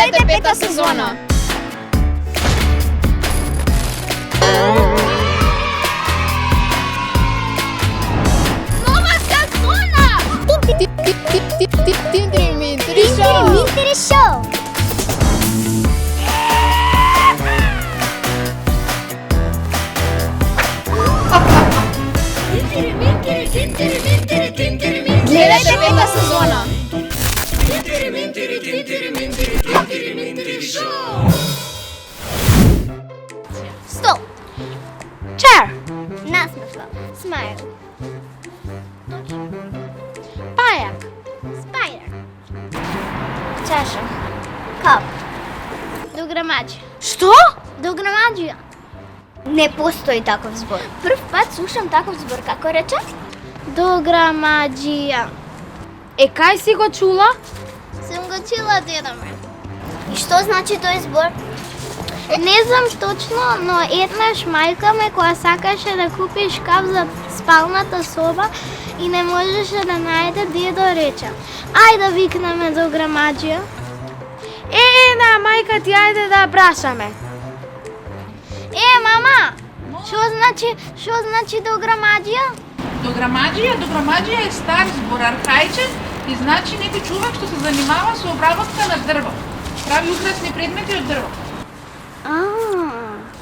Гледайте пета сезона! Нова сезона! Тинтери-минтери шоу! Гледайте пета сезона! Стоп! Chair! Насмешка. Смайл. Паяк! Спайдер. Чаша! Кап. Дограмаджия. Что? Дограмаджия. Не постои таков збор. Прв пат слушам таков збор. Како рече? Дограмаджија. Кај си го чула? Сум го чула, деда ме. И што значи тој збор? Не знам точно, но еднаш мајка ме која сакаше да купи шкаф за спалната соба и не можеше да најде дедо рече: ајде да викнеме дограмаджија. Да, мајка ти, ајде да прашаме. Мама, што значи дограмаджија? Дограмаджија е стар збор, архаичен и значи некој човек што се занимава со обработка на дрво. Прави украсни предмети од дрво.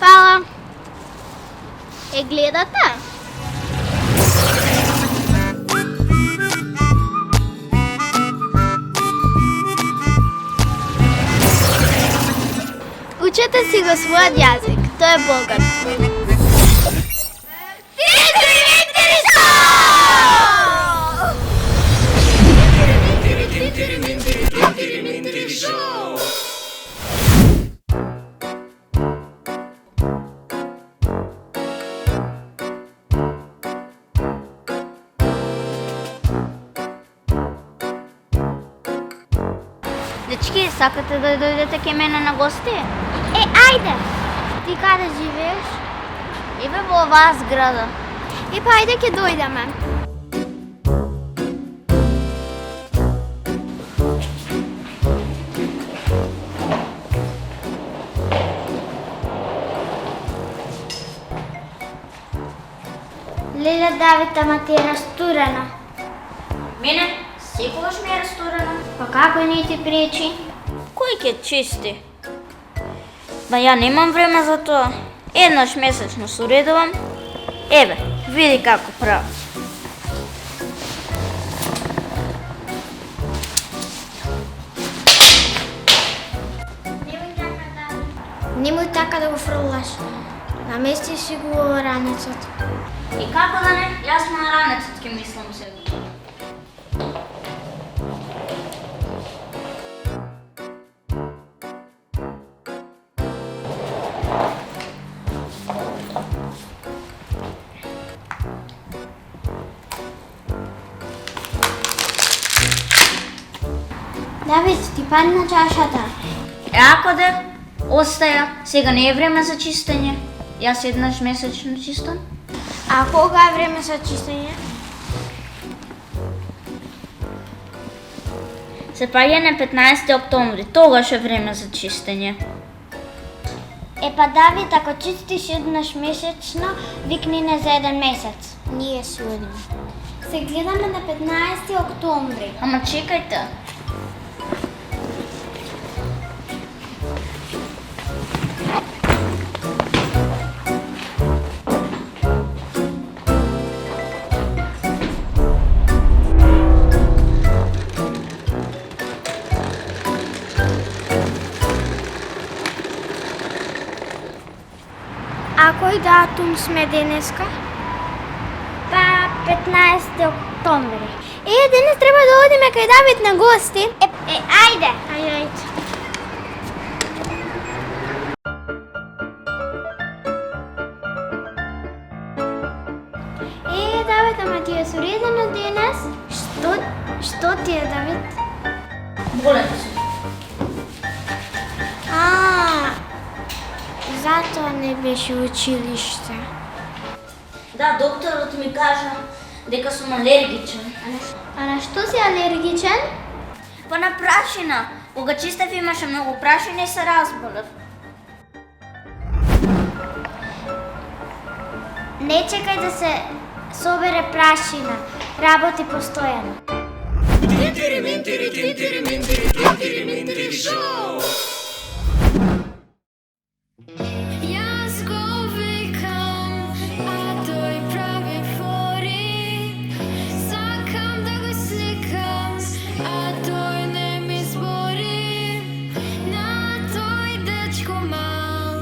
Фала. Гледате? Учете си го својот јазик, тој е български. Дечки, сакате да дојдете ке мене на гости? Ајде! Ти каде живееш? Еве во оваа зграда. Па ајде ќе дојдеме. Леле, Давид, ама ти е растурена. Мене секогаш ми е растурена. Па како не ти пречи? Кој ќе чисти? Ба ја немам време за тоа. Еднаш месечно се уредувам. Еве, види како правам. Немој така да го фрлаш. Намести си го ранецот. И како да не? Јас на ранецот ќе мислам сега. Давид, ти падна чашата. Ако де, остаја. Сега не е време за чистење. Јас еднаш месечно чистам. А кога е време за чистење? Се паѓа на 15 октомври. Тогаш е време за чистење. Па Давид, ако чистиш еднаш месечно, викни не за еден месец. Ние судиме. Се гледаме на 15 октомври. Ама чекајте. А кој датум сме денеска? Па 15 октомври. Денес треба да одиме кај Давид на гости. Ајде. Ајде. Давид, ама ти е уредено денес? Што ти е, Давид? Болен сум. Затоа не беше училиште. Да, докторот ми кажа дека сум алергичен. А на што си алергичен? Па на прашина. Кога Чистев имаше много прашини, се разболев. Не чекай да се собере прашина. Работи постојано. Јас го викам, а тој прави фори. Сакам да го сликам, а тој не ми збори. На тој дечко мал,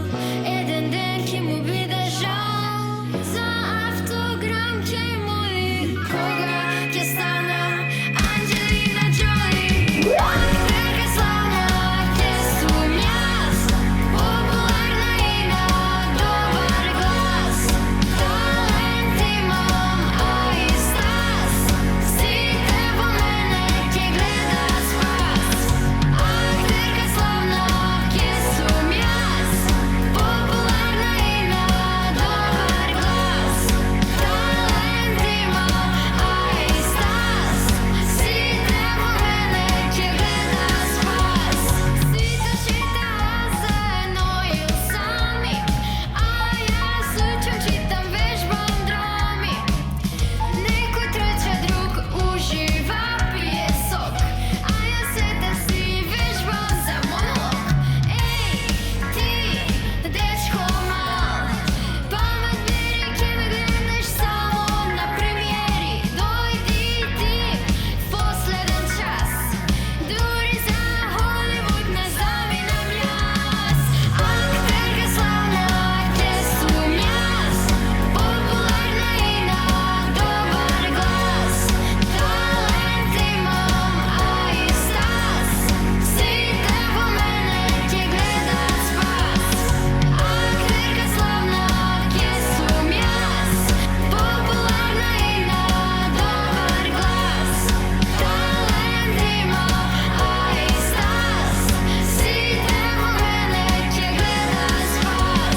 еден ден ќе му биде жал. За автограм ќе моли, кога ќе стана Анџелина Џоли. Актерка славна ќе сум јас, популарна и на добар глас. Талент имам, а и стас, сите во мене ќе гледа спас. Актерка славна ќе сум јас, популарна и на добар глас. Талент имам, а и стас, сите во мене ќе гледа спас. Сите читаат заедно или сами, а јас учам, читам, вежбам драми. Некој трча, друг ужива, пие сок, а јас седам си вежбам за монолог. Еј, ти, дечко мал, памет бери, ќе ме гледнеш само на премиери. Дојди ти в последен час, дури за Холивуд не заминам јас. Актерка славна ќе сум јас, популарна и на добар глас. Талент имам, а и стас, сите во мене ќе гледат спас. Актерка славна ќе сум јас, популарна и на добар глас. Талент имам, а и стас, сите во мене ќе гледат спас.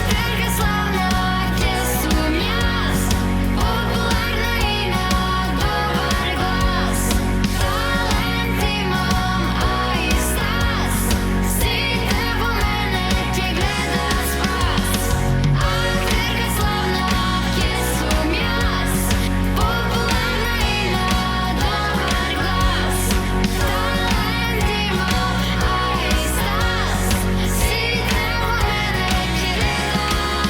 Актерка славна ќе сум јас, популарна и на добар глас. Талент имам, а и стас, сите во мене ќе гледат спас. Актерка славна ќе сум јас, популарна и на добар глас. Талент имам, а и стас, сите во мене ќе гледат спас.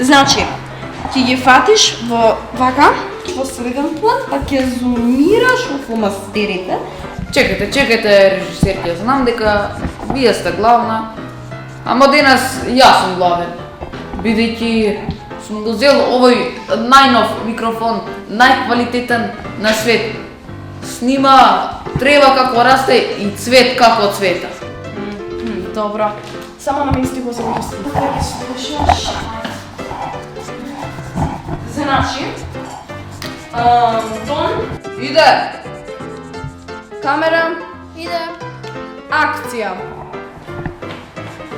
Значи, ќе ги фатиш во вака, во среден план, па ќе зумираш во фломастерите. Чекайте, режисерке, знам дека вие сте главна, ама денес јас сум главен, бидејќи сум го зел овој најнов микрофон, најквалитетен на свет. Снима трева како расте и цвет како цвета. Добро. Само на мисли го забавам. Така ќе слушаш. Значи, тон, Иде! камера, Иде. акција.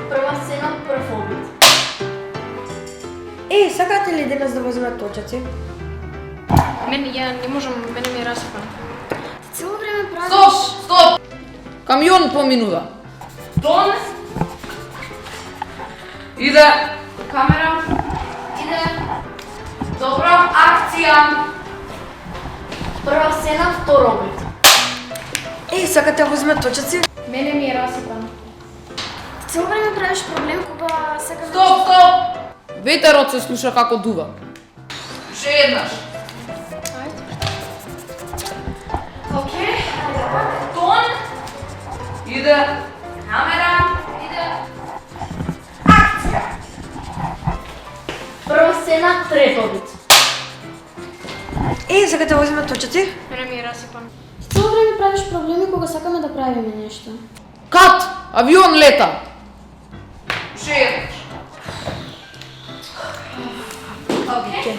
Прва сцена, прв обид. Сакате ли денес да возиме точаци? Ја не можам, мене ми е расипано. Цело време правиш. Стоп! Камион поминува. Тон, Иде! камера, Иде. добро, акција. Прва сцена, втор обид. Сакате да возиме точаци? Мене ми е расипано. Цело време правиш проблем кога сакаш. Стоп! Ветерот се слуша како дува. Ше еднаш. Океј, тон, Иде! камера, Прва сцена, трет обид. Сакате да возиме точаци? Мене ми е расипано. Цело време правиш проблеми кога сакаме да правиме нешто. Кат! Авион лета! Уште еднаш. Окей.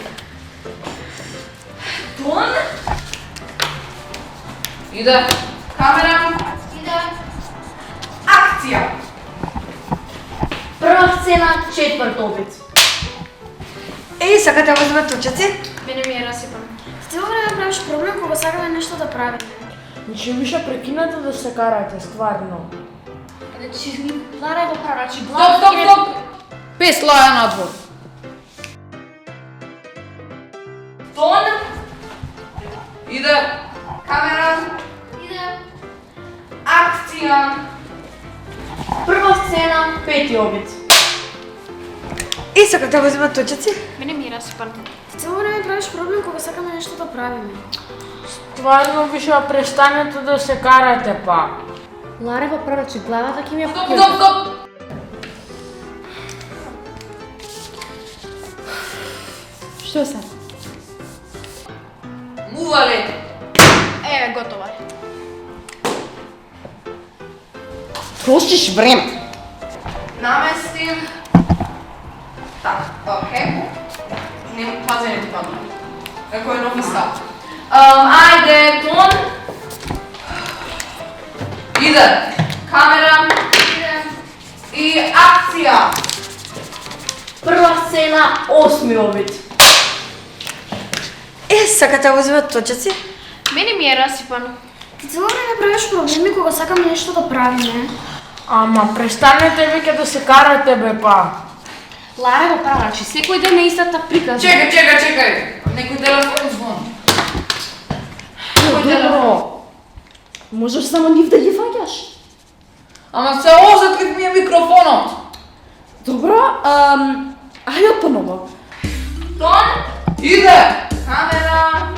Тон. Иде. Камера, Акција. Прва сцена, четврт обид. Ей, сакате да возиме точаци? Мене ми е расипано. Цело време правиш проблем кога сакаме нешто да правиме. Значи више прекинете да се карате, стварно. Значи, Лара го права, значи Стоп! Пес лаја надвор. Тон. Иде. камера, Акција. Прва сцена, пети обид. Ей, сакате да возиме точаци? Мене ми е расипано. Цело време правиш проблем кога сакаме нешто да правиме. Стварно више престанете да се карате па. Лара го права, че главата ќе ми е Стоп! Што се? Мува лета. Еве, готова е. Трошиш време. Наместим. Така, окей. Не, пази не ти падна. Како е нов став. Ајде, тон. Иде. Камера. И акција. Прва сцена, осми обид. Е, сакате да возиме точаци? Мене ми е расипано. Ти цело време правиш проблеми кога сакаме нешто да правиме. Ама престанете веќе да се карате бе па. Лара го права, значи секој ден е истата приказна. Чекај. Некој телефон звони. Добро. Можеш само нив да ги фаќаш. Ама се озаткив ми е микрофонот. Добро, ајде поново. Тон. Иде. Камера.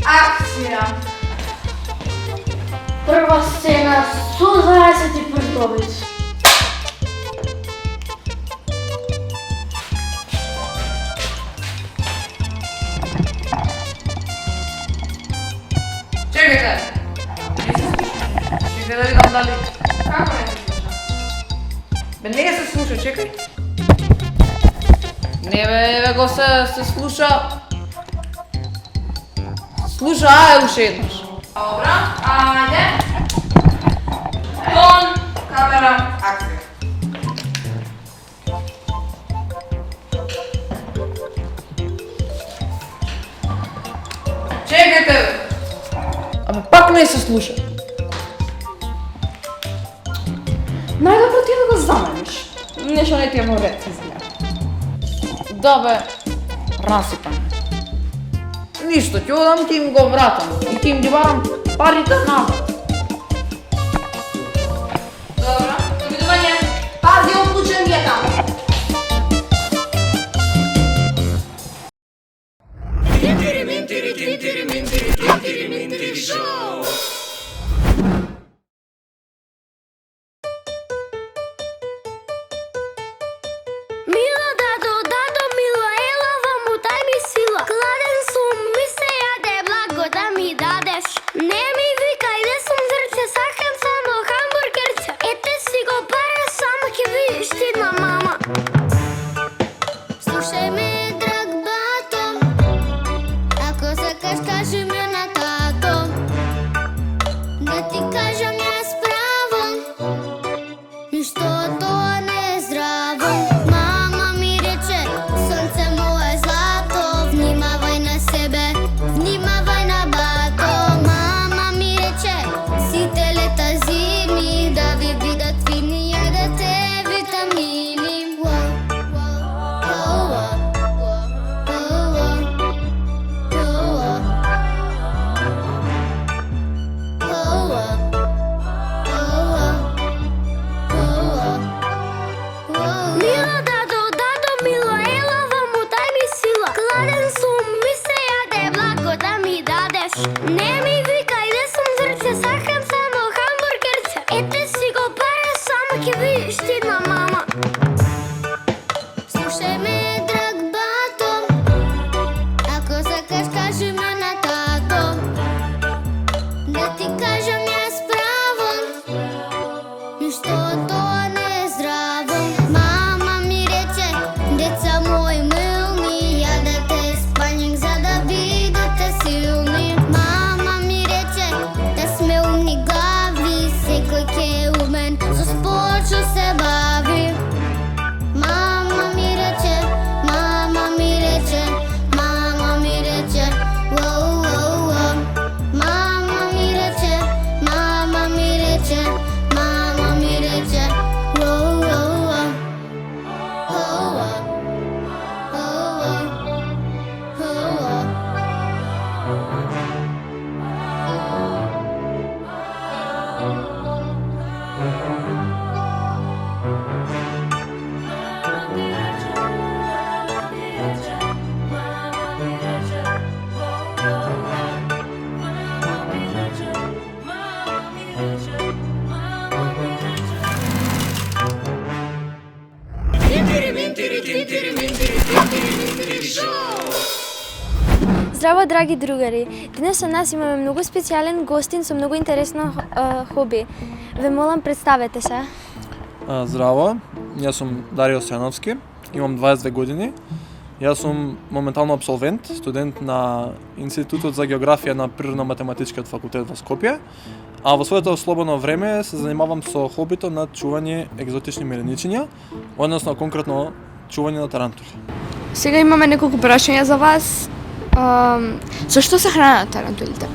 Акција. Прва сцена, 121 обид. Чекајте. Чекај да видам дали. Како не се слуша? Бе, не се слуша, чекај. Не бе, еве го се слуша. Слуша, ајде уште еднаш. Добра, ајде. Тон. Камера. Акција. Чекајте бе. Абе, пак не се слуша. Најдобро ти е да го замениш. Нешто не ти е во ред, изгледа. Да бе, расипан. Ништо, ќе одам ќе им го вратам и ќе им ги барам парите назад. Добро. Довидување. Пази, оклучен ги е таму. Milo, dado, milo, ela, vamos, daj mi silo. Kladen sum, mi se jade, blago da mi dadeš. Ne mi vikaj, gde sam zrce, sakam samo hamburgerce. Ete si go para, samo ke vidiš ti na mama. Slušaj me, drag bato, ako sakaš, kaži me na tato. Da ti kažem ja spravo, ništo to ne zdravo. Mama mi reče, sonce moje zlato, vnimavaj na sebe, vnimavaj na bato. Mama mi reče, site leta zimi, da vi vidat fini, jedete vitamini. Milo, dado, milo, ela, vamos, daj mi silo. Kladen sum, mi se jade, blago da mi dadeš. Ne mi vikaj, gde sam zrce, sakam samo hamburgerce. Ete si go para, samo ke vidiš ti na mama. Slušaj me, drag bato, ako sakaš, kaži me na tato. Здраво, драги другари! Денес со нас имаме многу специјален гостин со многу интересно хоби. Ве молам, представете се. Здраво, јас сум Дарио Стојановски, имам 22 години. Јас сум моментално абсолвент, студент на Институтот за географија на Природно-математичкиот факултет во Скопје, а во своето слободно време се занимавам со хобито на чување екзотични миреничиња, односно конкретно чување на тарантули. Сега имаме неколку прашања за вас. Со што се хранат тарантулите?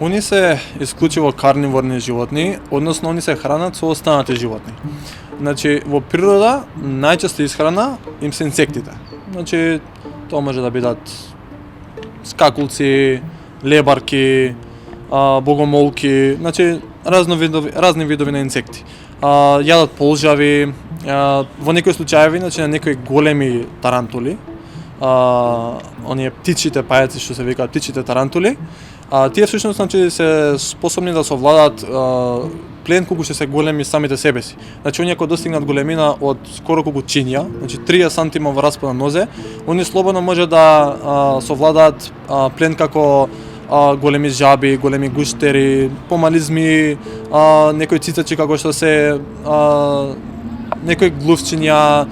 Они се исклучиво карниворни животни, односно они се хранат со останати животни. Значи, во природа најчеста исхрана им се инсектите. Значи, тоа може да бидат скакулци, лебарки, богомолки, значи разни видови на инсекти. Јадат полжави, во некои случаеви, значи на некои големи тарантули, оние птичите пајаци што се викаат птичите тарантули, тие всушност значи се способни да совладат плен колку што се големи самите себе си. Значи оние кога достигнат големина од скоро колку чинја, значи 30 сантима во распон на нозе, они слободно може да совладаат плен како големи жаби, големи гуштери, помали змии, некои цицачи како што се некои глувчиња,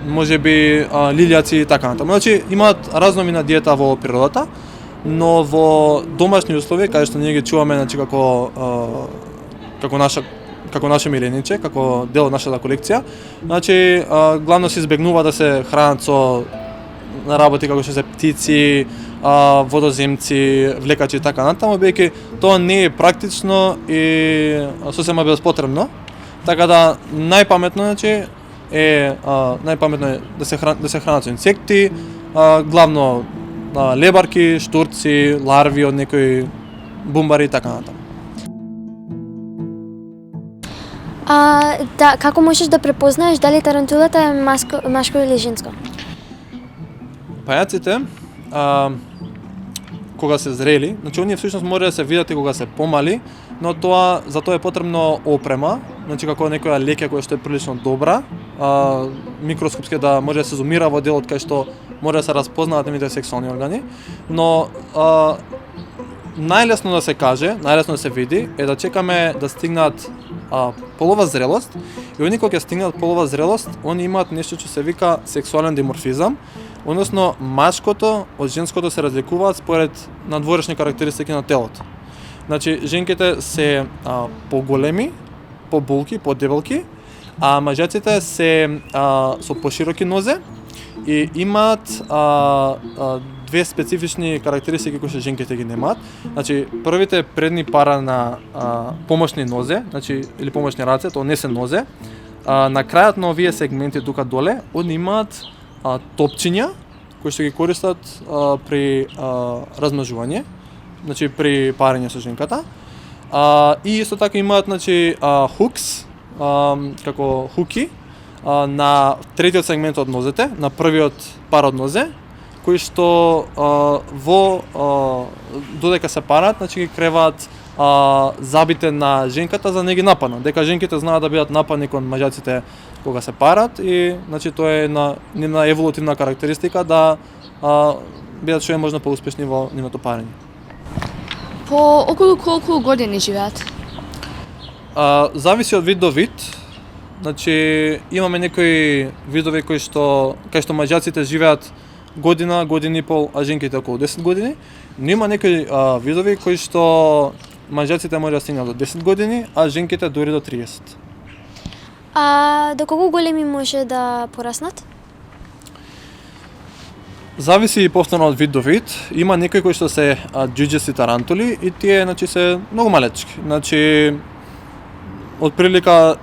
можеби лилјаци и така натаму. Значи имаат разновидна диета во природата, но во домашни услови каде што ние ги чуваме значи како наше мирениче, како дел од нашата колекција, значи главно се избегнува да се хранат со работи како што се птици, водоземци, влекачи и така натаму, бидејќи тоа не е практично и сосема безпотребно. Така да најпаметно значи најпаметно е да се хранат со инсекти, главно лебарки, штурци, ларви од некои бумбари и така натаму. Како можеш да препознаеш дали тарантулата е машко или женско? Пајаците, кога се зрели, значи оние всушност може да се видат и кога се помали, но за тоа е потребно опрема, значи како некоја леќа која што е прилично добра, микроскопски да може да се зумира во делот кај што може да се разпознаат нивните сексуални органи, но најлесно да се каже, најлесно да се види е да чекаме да стигнат полова зрелост и они кога ќе стигнат полова зрелост, они имаат нешто што се вика сексуален диморфизам, односно машкото од женското се разликуваат според надворешни карактеристики на телото. Значи женките се поголеми, побулки, подебелки, а мажаците се со пошироки нозе и имаат две специфични карактеристики кои што женките ги немаат. Значи првите предни пара на помошни нозе, значи или помошни раце, тоа не се нозе. На крајот на овие сегменти тука доле, они имаат топчиња кои што ги користат при размножување, значи при парење со женката. И исто така имаат значи хукс, како хуки на третиот сегмент од нозете, на првиот пар од нозе, кои што додека се парат, значи ги креваат забите на женката за да не ги нападнат. Дека женките знаат да бидат нападни кон мажаците кога се парат и значи тоа е една еволутивна карактеристика да бидат што е можно поуспешни во нивното парење. По околу колку години живеат? Зависи од вид до вид. Значи имаме некои видови кај што мажаците живеат година, година и пол, а женките околу 10 години. Но има некои видови кои што мажаците може да стигнат до 10 години, а женките дури до 30. До колку големи може да пораснат? Зависи и повторно од вид до вид. Има некои кои што се џуџести тарантули и тие значи се многу малечки. Значи отприлика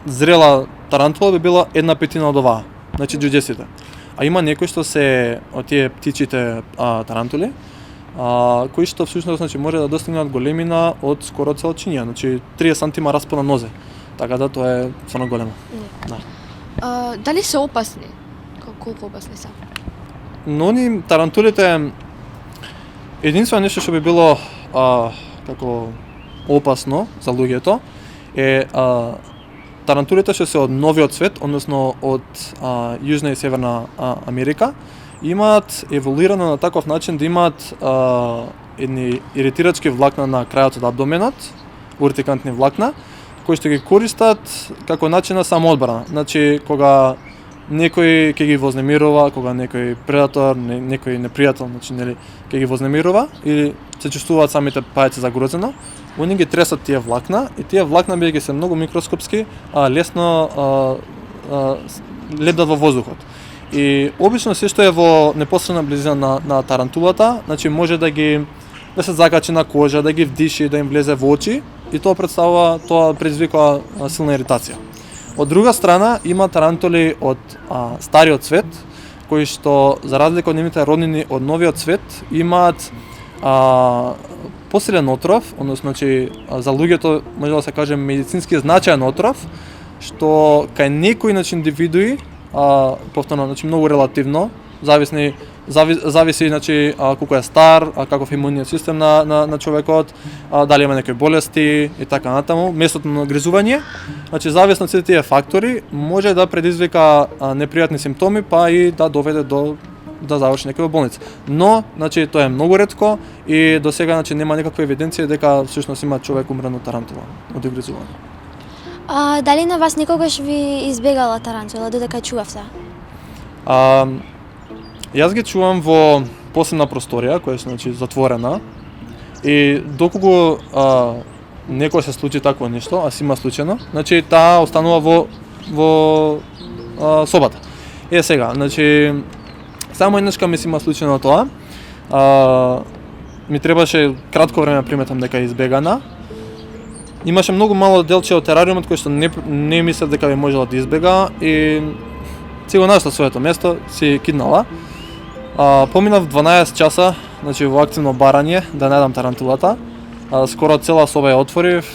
зрела тарантула би била 1/5 од оваа, значи џуџестите. А има некои што се од тие птичите тарантули, кои што всушност значи може да достигнат големина од скоро цел чинја, значи 30 сантима распон на нозе. Така да тоа е стварно големо. Да. Дали се опасни? Колку опасни се? Но они тарантулите единствено нешто што би било како опасно за луѓето е тарантулите што се од новиот свет, односно од Јужна и Северна Америка, имаат еволуирано на таков начин да имаат едни иритирачки влакна на крајот од абдоменот, уртикантни влакна, кои што ги користат како начин на самоодбрана. Значи, кога некој ќе ги вознемирува, кога некој предатор, некој непријател, значи нели ќе ги вознемирува или се чувствуваат самите пајаци загрозено, они ги тресат тие влакна и тие влакна бидејќи се многу микроскопски, лесно лебдат во воздухот. И обично се што е во непосредна близина на тарантулата, значи може да се закачи на кожа, да ги вдиши, да им влезе во очи и тоа предизвикува силна иритација. Од друга страна има тарантули од стариот свет, кои што за разлика од нивните роднини од новиот свет имаат посилен отров, односно за луѓето може да се каже медицински значаен отров, што кај некои индивидуи повторно, многу релативно, зависи колку е стар, каков е имуниот систем на човекот, дали има некои болести и така натаму, местото на гризување, зависно од сите тие фактори може да предизвика непријатни симптоми, па и да доведе да заврши некој во болница. Но, тоа е многу ретко и до сега нема никаква евиденција дека всушност има човек умрен од тарантула, од гризување. Дали на вас никогаш ви избегала тарантула, додека чувавте? Јас ги чувам во посебна просторија, која е затворена, и доколку некој се случи такво нешто, а си има случајно, таа останува во собата. Сега, само еднашка ми си има случајно тоа, ми требаше кратко време приметам дека е избегана. Имаше многу мало делче од терариумот кој што не мислев дека би можела да избега и си го нашла своето место, си киднала. Поминав 12 часа, во активно барање да најдам тарантулата. Скоро цела соба ја отворив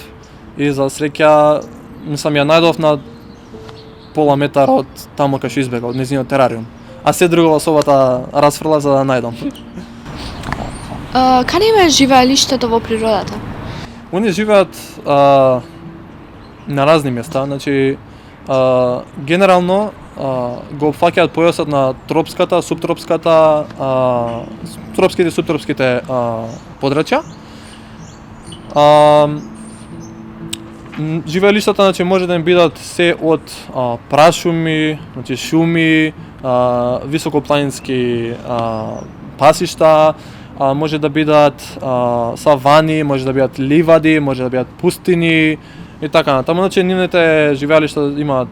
и за среќа ја најдов на пола метар од таму кај што избега, од нејзиниот терариум. А се друго во собата расфрла за да најдам. Каде има живеелиштето во природата? Они живеат на разни места, генерално го опфаќаат појасот на тропската, суптропската, тропските и суптропските подрачја. Живеелиштата може да им бидат се од прашуми, шуми, високопланински пасишта, може да бидат савани, може да бидат ливади, може да бидат пустини и така натаму. Нивните живеалишта имаат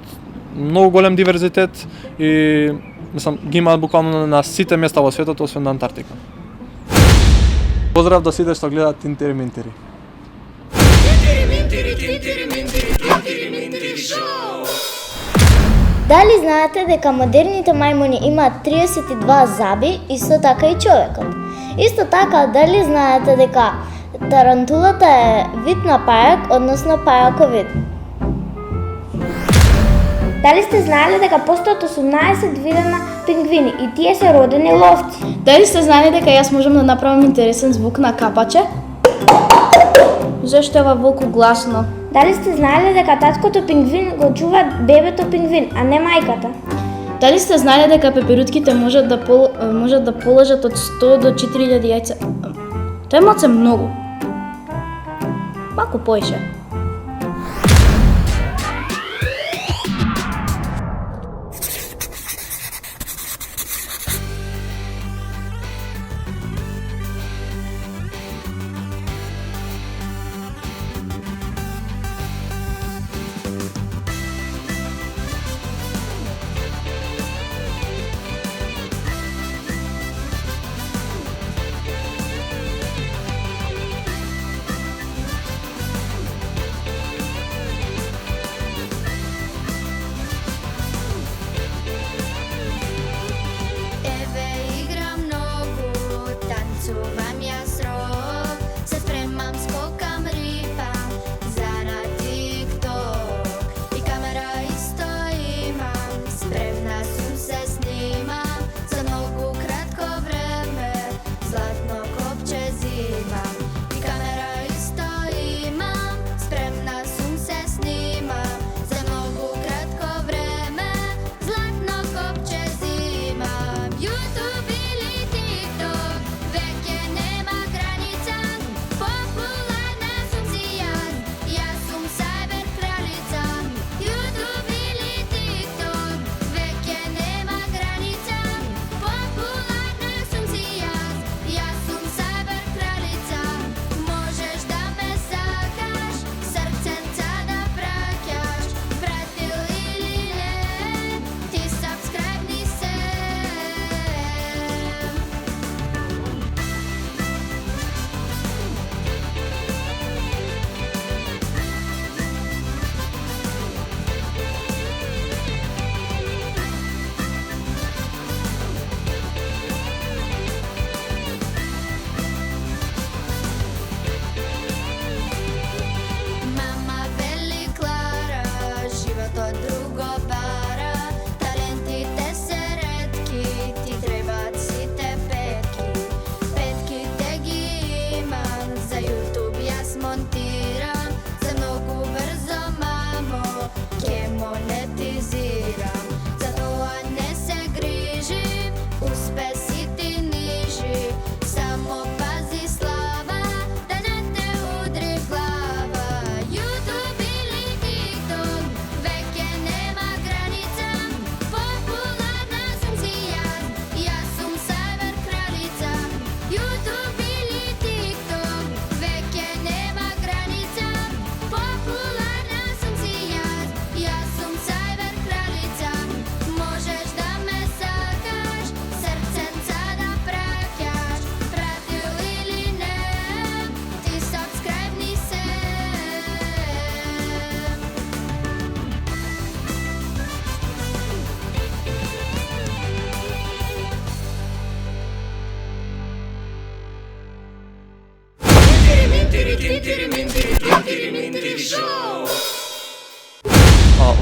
многу голем диверзитет и ги имаат буквално на сите места во светот, освен на Антарктика. Поздрав до сите што гледаат Тинтери Минтери. Дали знаете дека модерните мајмуни имаат 32 заби, исто така и човекот? Исто така, дали знаете дека тарантулата е вид на пајак, односно пајаковид? Дали сте знаели дека постојат 18 вида на пингвини и тие се родени ловци? Дали сте знаели дека јас можам да направам интересен звук на капаче? Зашто е волку гласно? Дали сте знаели дека таткото пингвин го чува бебето пингвин, а не мајката? Дали сте знаели дека пеперутките можат да положат од 100 до 4000 јајца? Тоа е малце многу. Малку поише.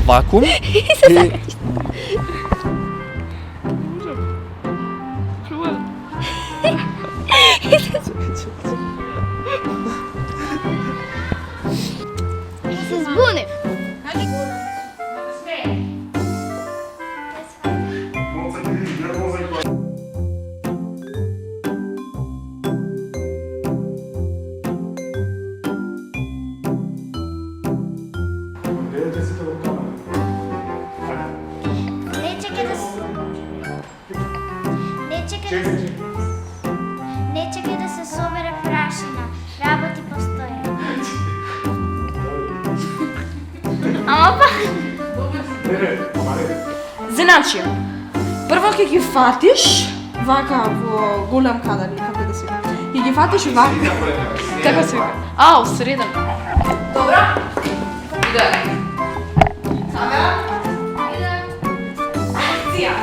вакуум и Се збунив. Не чекай да се... Не чекай да се собере прашина. Работи постоje. Ама па... Значи, прво ќе ги фатиш вака во голем кадар или како да се вика. Ќе ги фатиш вака. Како се вика? Ау, среден. Добро? Иде. Акција.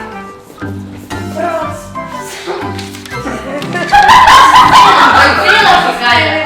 Ай,